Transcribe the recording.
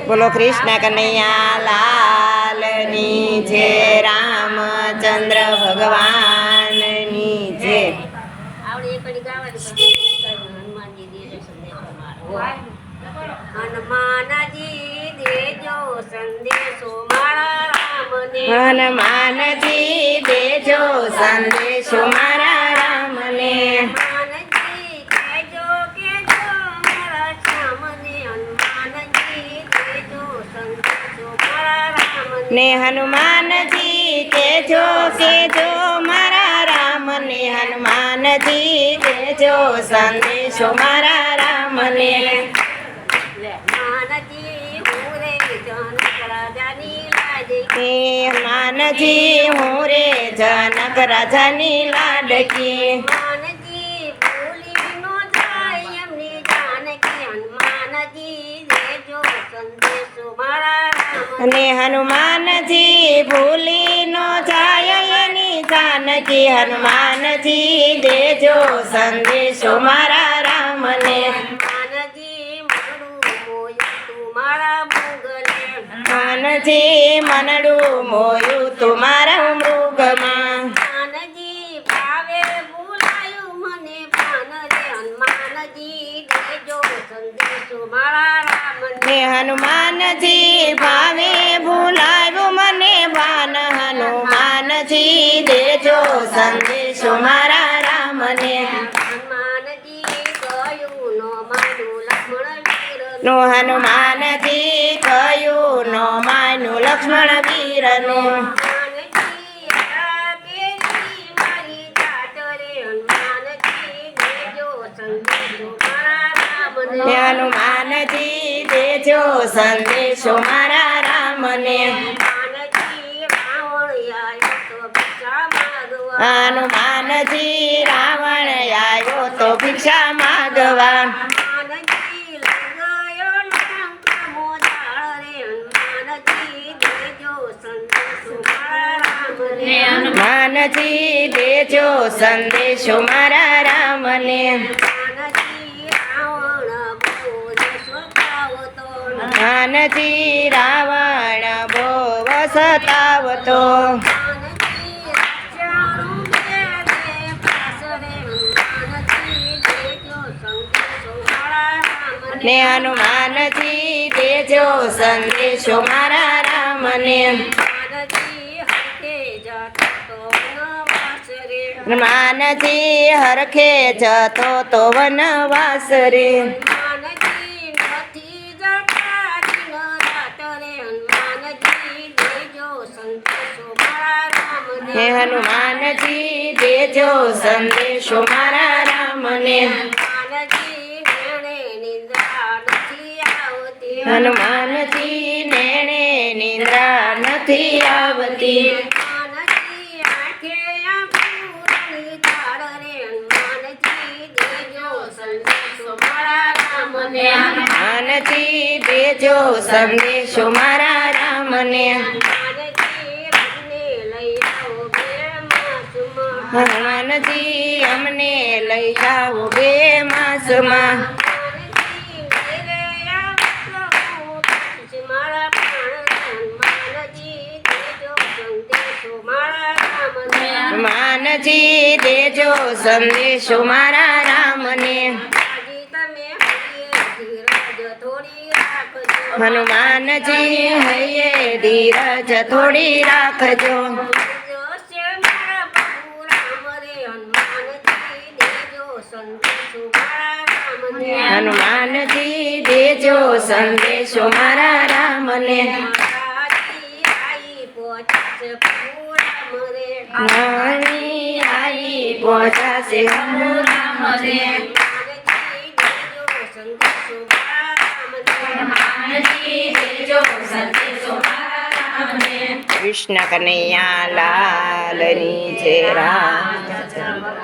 બોલો કૃષ્ણ કનૈયા લાલની જય, રામચંદ્ર ભગવાનની જય. હનુમાનજી દેજો સંદેશો મારા રામને. હનુમાનજી દેજો સંદેશો મારા રામને. હનુમાનજી કહેજો કેજો મારા શ્યામને. હનુમાનજી દેજો સંદેશો મારા રામને. ને હનુમાનજી કેજો કેજો મારા રામને. હનુમાનજી કેજો સંદેશો મારા રામને. હનુમાનજી હું રે જનક રાજાની લાડકી. હનુમાનજી ભૂલી નો જાય એમની જાનકી. હનુમાનજી દેજો સંદેશો મારા રામને. અને હનુમાનજી ભૂલી નો જાય એની જાનકી. હનુમાનજી દેજો સંદેશો મારા રામને. હનુમાનજી મનડું મોયું તુમારા મૃગમાં. હનુમાનજી ભાવે ભૂલાયું મને ભાન રે. હનુમાનજી દેજો સંદેશો મારા રામને. હનુમાનજી ભાવે ભૂલાયું મને ભાન. હનુમાનજી દેજો સંદેશો મારા રામને. હનુમાનજી ગયું નો માનું લક્ષ્મણ વીર. નો હનુમાનજી કયું નો માનું લક્ષ્મણ વીરનું. હનુમાનજી આપેલી મારી જાત રે. હનુમાનજી દેજો સંદેશો મારા રામને. હનુમાનજી દેજો સંદેશો મારા રામને. હનુમાનજી રાવણ આયો તો ભિક્ષા માંગવા. હનુમાનજી રાવણ આવ્યો તો ભિક્ષા માગવા. હનુમાનજી લંગાયો લંકા મોજાળ રે. હનુમાનજી દેજો સંદેશો મારા રામને. હનુમાનજી દેજો સંદેશો મારા રામને. હનુમાનજી રાવણ બોજ સ્વભાવતો. હનુમાનજી રાવણ બહુ સતાવતો. હનુમાનજી રક્ષાનું બેરે પાસરે. હનુમાનજી દેજો સંદેશો મારા રામને. ને હનુમાનજી દેજો સંદેશો મારા રામને. હનુમાનજી હરખે જતો તો વનવાસ રે. હનુમાનજી હરખે જતો તો વનવાસ રે. હનુમાનજી નથી જતા દિન રાત રે. હનુમાનજી દેજો સંદેશો મારા રામને. હે હનુમાનજી દેજો સંદેશો મારા રામને. હનુમાનજી નેણે નિંદ્રા નથી આવતી. હનુમાનજી નેણે નિંદ્રા નથી આવતી. હનુમાનજી આંખે આંખુરની ઝાડ રે. હનુમાનજી દેજો સંદેશો મારા રામને. હનુમાનજી દેજો સંદેશો મારા રામને. હનુમાનજી રંગને લઈ આવો બે માસમાં. હનુમાનજી અમને લઈ જાઓ બે માસમાં. હનુમાનજી ઘેરે આવો તો મારા પ્રાણ. હનુમાનજી દેજો સંદેશો મારા રામને. હનુમાનજી દેજો સંદેશો મારા રામને. હાજી તમે હૈયે ધીરજ થોડી રાખજો. હનુમાનજી હૈયે ધીરજ થોડી રાખજો. જોશે મારા પ્રભુ રામ રે. હનુમાનજી દેજો સંદેશો મારા રામને. હનુમાનજી દેજો સંદેશો મારા રામને. હાજી આઈ પહોંચશે પ્રભુ રામ રે. નાની આઈ પહોંચાશે પ્રભુ રામ રે. હનુમાનજી દેજો સંદેશો મારા રામને. હનુમાનજી દેજો સંદેશો મારા રામને. કૃષ્ણ કનૈયા લાલની જય, રામચંદ્ર